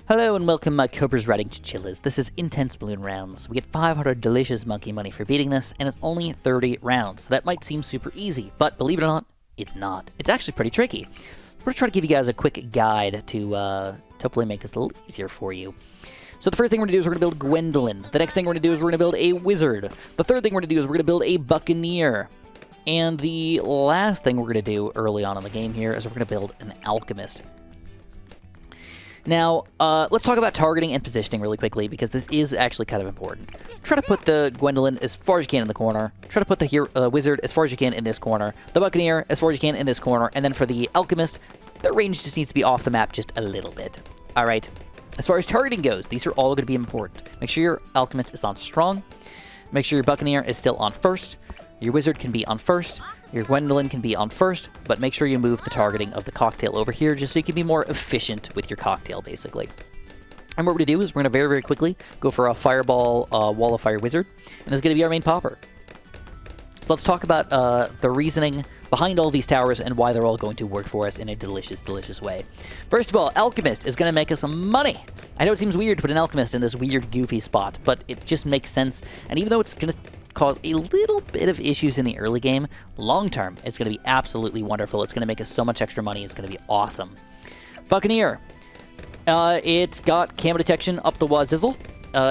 Hello and welcome, my Cobra's Riding Chinchillas. This is Intense Balloon Rounds. We get 500 delicious monkey money for beating this, and it's only 30 rounds. So that might seem super easy, but believe it or not, it's not. It's actually pretty tricky. We're going to try to give you guys a quick guide to hopefully make this a little easier for you. So the first thing we're going to do is we're going to build Gwendolyn. The next thing we're going to do is we're going to build a Wizard. The third thing we're going to do is we're going to build a Buccaneer. And the last thing we're going to do early on in the game here is we're going to build an Alchemist. Now, let's talk about targeting and positioning really quickly, because this is actually kind of important. Try to put the Gwendolyn as far as you can in the corner. Try to put the Wizard as far as you can in this corner. The Buccaneer as far as you can in this corner. And then for the Alchemist, their range just needs to be off the map just a little bit. All right. As far as targeting goes, these are all going to be important. Make sure your Alchemist is on strong. Make sure your Buccaneer is still on first. Your Wizard can be on first. Your Gwendolyn can be on first, but make sure you move the targeting of the cocktail over here just so you can be more efficient with your cocktail, basically. And what we're going to do is we're going to very, very quickly go for a Fireball Wall of Fire Wizard, and this is going to be our main popper. So let's talk about the reasoning behind all these towers and why they're all going to work for us in a delicious, delicious way. First of all, Alchemist is going to make us some money. I know it seems weird to put an Alchemist in this weird, goofy spot, but it just makes sense. And even though it's going to cause a little bit of issues in the early game, long term, it's going to be absolutely wonderful. It's going to make us so much extra money. It's going to be awesome. Buccaneer. It's got camo detection up the wazizzle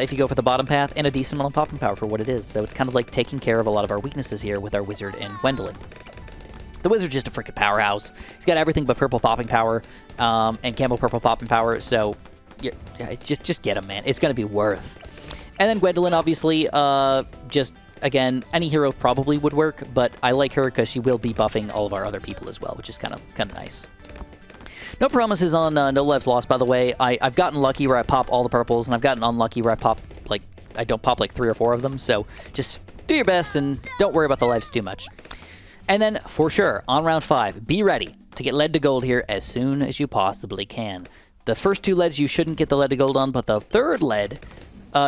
if you go for the bottom path, and a decent amount of popping power for what it is. So it's kind of like taking care of a lot of our weaknesses here with our Wizard and Gwendolyn. The Wizard's just a freaking powerhouse. He's got everything but purple popping power and camo purple popping power, so yeah, just get him, man. It's going to be worth. And then Gwendolyn, obviously, again, any hero probably would work, but I like her because she will be buffing all of our other people as well, which is kind of nice. No promises on No Lives Lost, by the way. I've gotten lucky where I pop all the purples, and I've gotten unlucky where I don't pop like 3 or 4 of them, so just do your best and don't worry about the lives too much. And then, for sure, on round 5, be ready to get lead to gold here as soon as you possibly can. The first 2 leads you shouldn't get the lead to gold on, but the third lead,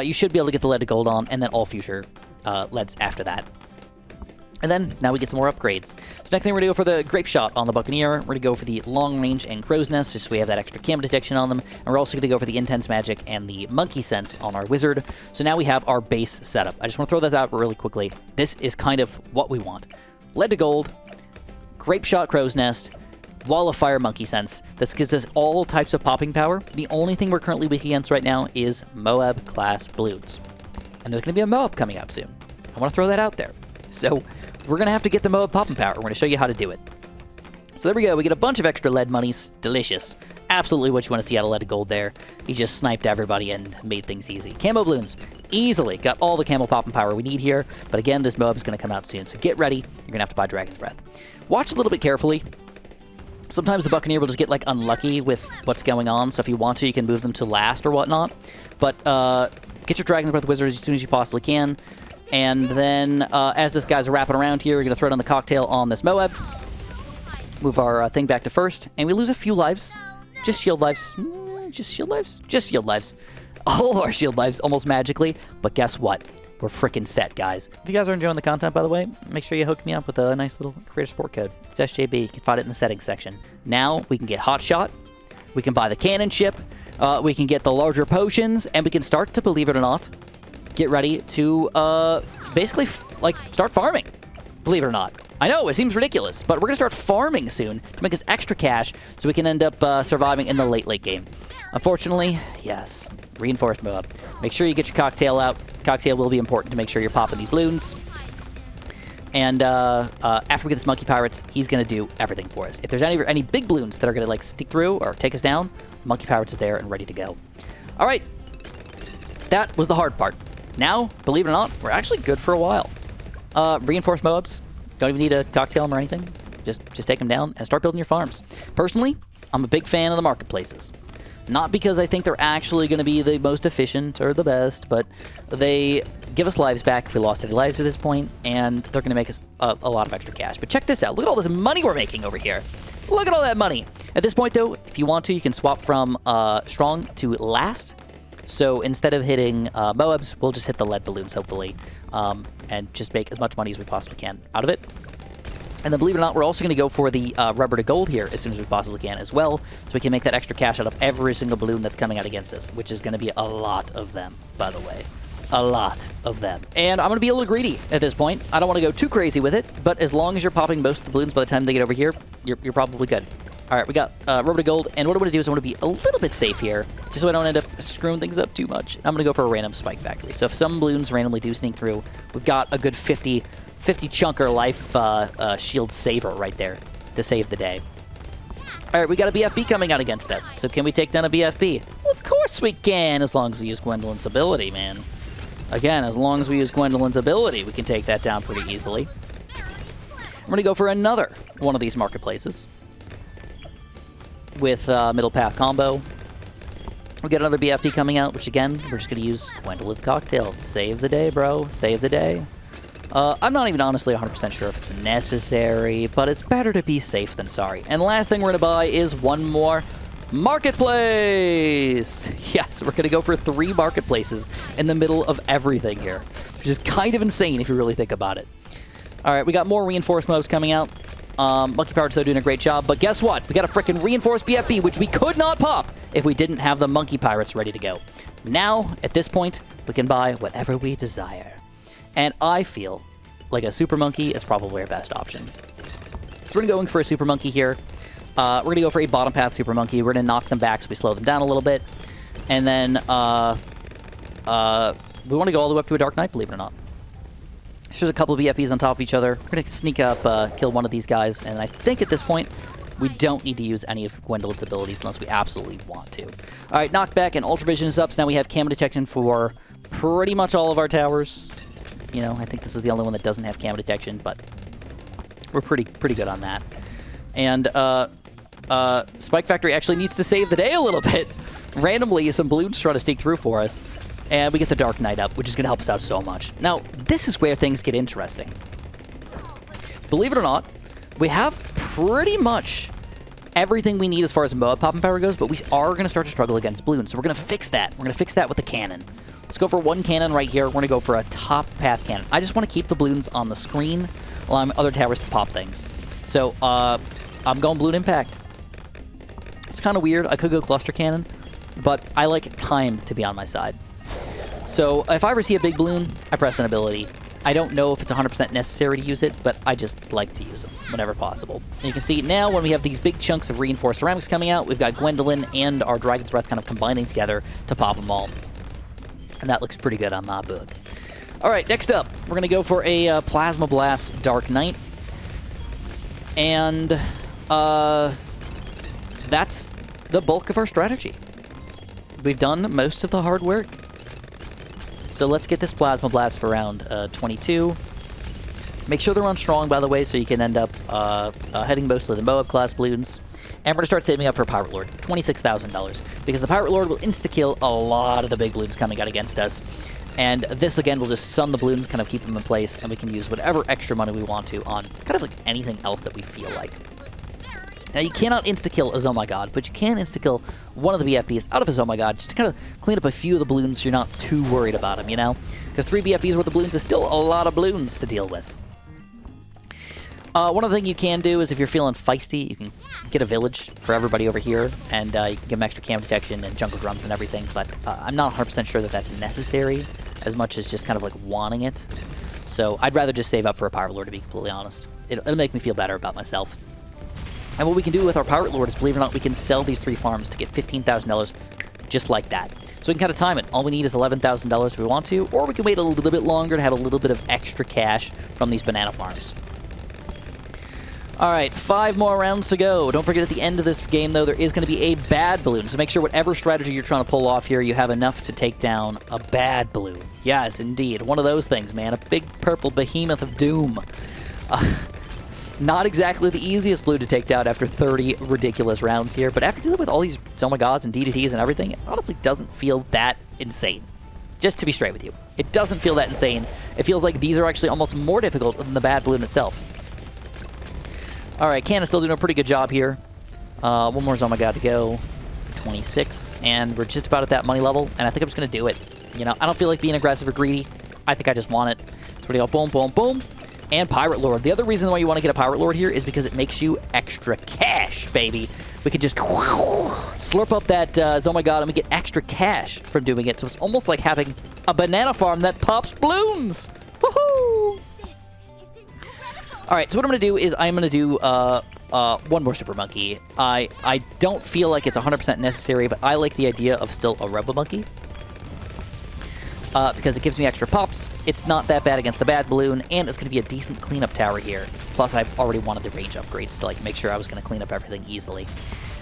you should be able to get the lead to gold on, and then all future leads after that. And then, now we get some more upgrades. So next thing we're going to go for the Grape Shot on the Buccaneer. We're going to go for the Long Range and Crow's Nest, just so we have that extra camo detection on them. And we're also going to go for the Intense Magic and the Monkey Sense on our Wizard. So now we have our base setup. I just want to throw this out really quickly. This is kind of what we want. Lead to gold, Grape Shot Crow's Nest, Wall of Fire Monkey Sense. This gives us all types of popping power. The only thing we're currently weak against right now is Moab class balloons. And there's going to be a Moab coming up soon. I want to throw that out there. So we're going to have to get the Moab popping power. We're going to show you how to do it. So there we go. We get a bunch of extra lead monies. Delicious. Absolutely what you want to see out of lead to gold there. He just sniped everybody and made things easy. Camo balloons. Easily. Got all the camo popping power we need here. But again, this Moab is going to come out soon. So get ready. You're going to have to buy Dragon's Breath. Watch a little bit carefully. Sometimes the Buccaneer will just get, like, unlucky with what's going on, so if you want to, you can move them to last or whatnot. But get your Dragon's Breath Wizard as soon as you possibly can. And then, as this guy's wrapping around here, we're going to throw down the cocktail on this Moab. Move our thing back to first, and we lose a few lives. Just shield lives. Just shield lives? Just shield lives. All of our shield lives, almost magically. But guess what? We're freaking set, guys. If you guys are enjoying the content, by the way, make sure you hook me up with a nice little creator support code. It's SJB. You can find it in the settings section. Now, we can get Hot Shot. We can buy the cannon ship. We can get the larger potions. And we can start to, believe it or not, get ready to basically, start farming. Believe it or not. I know, it seems ridiculous, but we're going to start farming soon to make us extra cash so we can end up surviving in the late game. Unfortunately, yes, reinforced Moab. Make sure you get your cocktail out. Cocktail will be important to make sure you're popping these balloons. And after we get this Monkey Pirates, he's going to do everything for us. If there's any big balloons that are going to stick through or take us down, Monkey Pirates is there and ready to go. All right, that was the hard part. Now, believe it or not, we're actually good for a while. Reinforced Moabs. Don't even need to cocktail them or anything. Just take them down and start building your farms. Personally, I'm a big fan of the marketplaces. Not because I think they're actually going to be the most efficient or the best, but they give us lives back if we lost any lives at this point, and they're going to make us a lot of extra cash. But check this out. Look at all this money we're making over here. Look at all that money. At this point, though, if you want to, you can swap from strong to last. So instead of hitting Moabs, we'll just hit the lead balloons, hopefully, and just make as much money as we possibly can out of it. And then, believe it or not, we're also going to go for the rubber to gold here as soon as we possibly can as well, so we can make that extra cash out of every single balloon that's coming out against us, which is going to be a lot of them, by the way. A lot of them. And I'm going to be a little greedy at this point. I don't want to go too crazy with it, but as long as you're popping most of the balloons by the time they get over here, you're probably good. All right, we got rubber to gold, and what I want to do is I want to be a little bit safe here, just so I don't end up screwing things up too much. I'm going to go for a random spike factory. So if some balloons randomly do sneak through, we've got a good 50 chunker life shield saver right there to save the day. All right, we got a BFB coming out against us. So can we take down a BFB? Well, of course we can, as long as we use Gwendolyn's ability, man. Again, as long as we use Gwendolyn's ability, we can take that down pretty easily. I'm going to go for another one of these marketplaces with middle path combo. We got another BFB coming out, which again, we're just going to use Gwendolyn's cocktail. Save the day, bro. Save the day. I'm not even honestly 100% sure if it's necessary, but it's better to be safe than sorry. And the last thing we're going to buy is one more marketplace. Yes, we're going to go for 3 marketplaces in the middle of everything here, which is kind of insane if you really think about it. All right, we got more reinforced mobs coming out. Monkey Pirates, though, doing a great job. But guess what? We got a freaking reinforced BFB, which we could not pop if we didn't have the Monkey Pirates ready to go. Now, at this point, we can buy whatever we desire. And I feel like a Super Monkey is probably our best option. So we're going for a Super Monkey here. We're going to go for a bottom path Super Monkey. We're going to knock them back so we slow them down a little bit. And then we want to go all the way up to a Dark Knight, believe it or not. There's a couple of BFBs on top of each other. We're going to sneak up, kill one of these guys. And I think at this point, we don't need to use any of Gwendolyn's abilities unless we absolutely want to. All right, Knockback and Ultra Vision is up. So now we have camo detection for pretty much all of our towers. You know, I think this is the only one that doesn't have camo detection, but we're pretty good on that. And Spike Factory actually needs to save the day a little bit. Randomly, some balloons try to sneak through for us, and we get the Dark Knight up, which is going to help us out so much. Now, this is where things get interesting. Believe it or not, we have pretty much everything we need as far as Moab popping power goes, but we are going to start to struggle against balloons, so we're going to fix that. We're going to fix that with the cannon. Let's go for one cannon right here. We're going to go for a top path cannon. I just want to keep the balloons on the screen, allowing other towers to pop things. So, I'm going Balloon Impact. It's kind of weird. I could go Cluster Cannon, but I like time to be on my side. So, if I ever see a big balloon, I press an ability. I don't know if it's 100% necessary to use it, but I just like to use them whenever possible. And you can see now when we have these big chunks of reinforced ceramics coming out, we've got Gwendolyn and our Dragon's Breath kind of combining together to pop them all. And that looks pretty good on my book. All right, next up, we're going to go for a Plasma Blast Dark Knight. And that's the bulk of our strategy. We've done most of the hard work. So let's get this Plasma Blast for round 22. Make sure they're on strong, by the way, so you can end up heading mostly the Moab class balloons. And we're going to start saving up for Pirate Lord, $26,000, because the Pirate Lord will insta-kill a lot of the big balloons coming out against us. And this, again, will just stun the balloons, kind of keep them in place, and we can use whatever extra money we want to on kind of like anything else that we feel like. Now, you cannot insta-kill a Oh My God, but you can insta-kill one of the BFBs out of his Oh My God, just to kind of clean up a few of the balloons so you're not too worried about them, you know? Because 3 BFBs worth of balloons is still a lot of balloons to deal with. One other thing you can do is if you're feeling feisty, you can get a village for everybody over here, and you can give them extra cam detection and jungle drums and everything, but I'm not 100% sure that that's necessary as much as just kind of like wanting it. So I'd rather just save up for a Pirate Lord, to be completely honest. It'll make me feel better about myself. And what we can do with our Pirate Lord is, believe it or not, we can sell these 3 farms to get $15,000 just like that. So we can kind of time it. All we need is $11,000 if we want to, or we can wait a little bit longer to have a little bit of extra cash from these banana farms. Alright, 5 more rounds to go. Don't forget at the end of this game, though, there is going to be a bad balloon. So make sure whatever strategy you're trying to pull off here, you have enough to take down a bad balloon. Yes, indeed. One of those things, man. A big purple behemoth of doom. Not exactly the easiest balloon to take down after 30 ridiculous rounds here, but after dealing with all these Oh My Gods and DDTs and everything, it honestly doesn't feel that insane. Just to be straight with you. It doesn't feel that insane. It feels like these are actually almost more difficult than the bad balloon itself. Alright, Cannon's still doing a pretty good job here. One more Oh My God to go. 26. And we're just about at that money level, and I think I'm just going to do it. You know, I don't feel like being aggressive or greedy. I think I just want it. So we go boom, boom, boom. and Pirate Lord. The other reason why you want to get a Pirate Lord here is because it makes you extra cash, baby. We can just slurp up that Oh My God, and we get extra cash from doing it. So it's almost like having a banana farm that pops balloons. Woohoo! All right, so what I'm going to do is I'm going to do one more Super Monkey. I don't feel like it's 100% necessary, but I like the idea of still a Rebel Monkey. Because it gives me extra pops, it's not that bad against the bad balloon, and it's going to be a decent cleanup tower here. Plus, I've already wanted the range upgrades to like make sure I was going to clean up everything easily.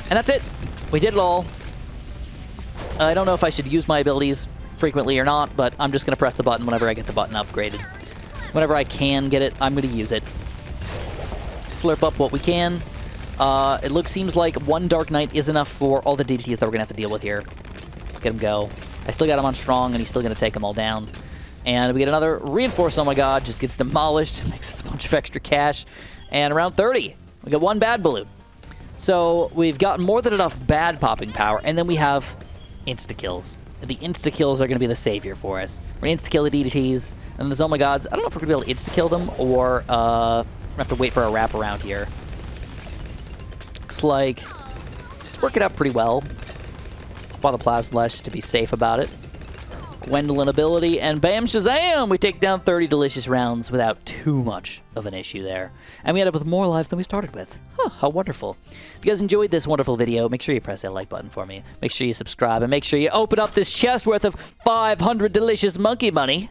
And that's it. We did it all. I don't know if I should use my abilities frequently or not, but I'm just going to press the button whenever I get the button upgraded. Whenever I can get it, I'm going to use it. Slurp up what we can. It seems like one Dark Knight is enough for all the DDTs that we're going to have to deal with here. Get him go. I still got him on strong, and he's still going to take them all down. And we get another reinforce. Oh my God, just gets demolished. Makes us a bunch of extra cash. And around 30, we got one bad balloon. So we've got more than enough bad popping power, and then we have insta-kills. The insta-kills are going to be the savior for us. We're going to insta-kill the DDTs, and the Oh My Gods. I don't know if we're going to be able to insta-kill them, or have to wait for a wrap around here. Looks like it's working out pretty well. While the Plasma to be safe about it. Gwendolyn ability, and bam, shazam! We take down 30 delicious rounds without too much of an issue there. And we end up with more lives than we started with. Huh, how wonderful. If you guys enjoyed this wonderful video, make sure you press that like button for me. Make sure you subscribe, and make sure you open up this chest worth of 500 delicious monkey money.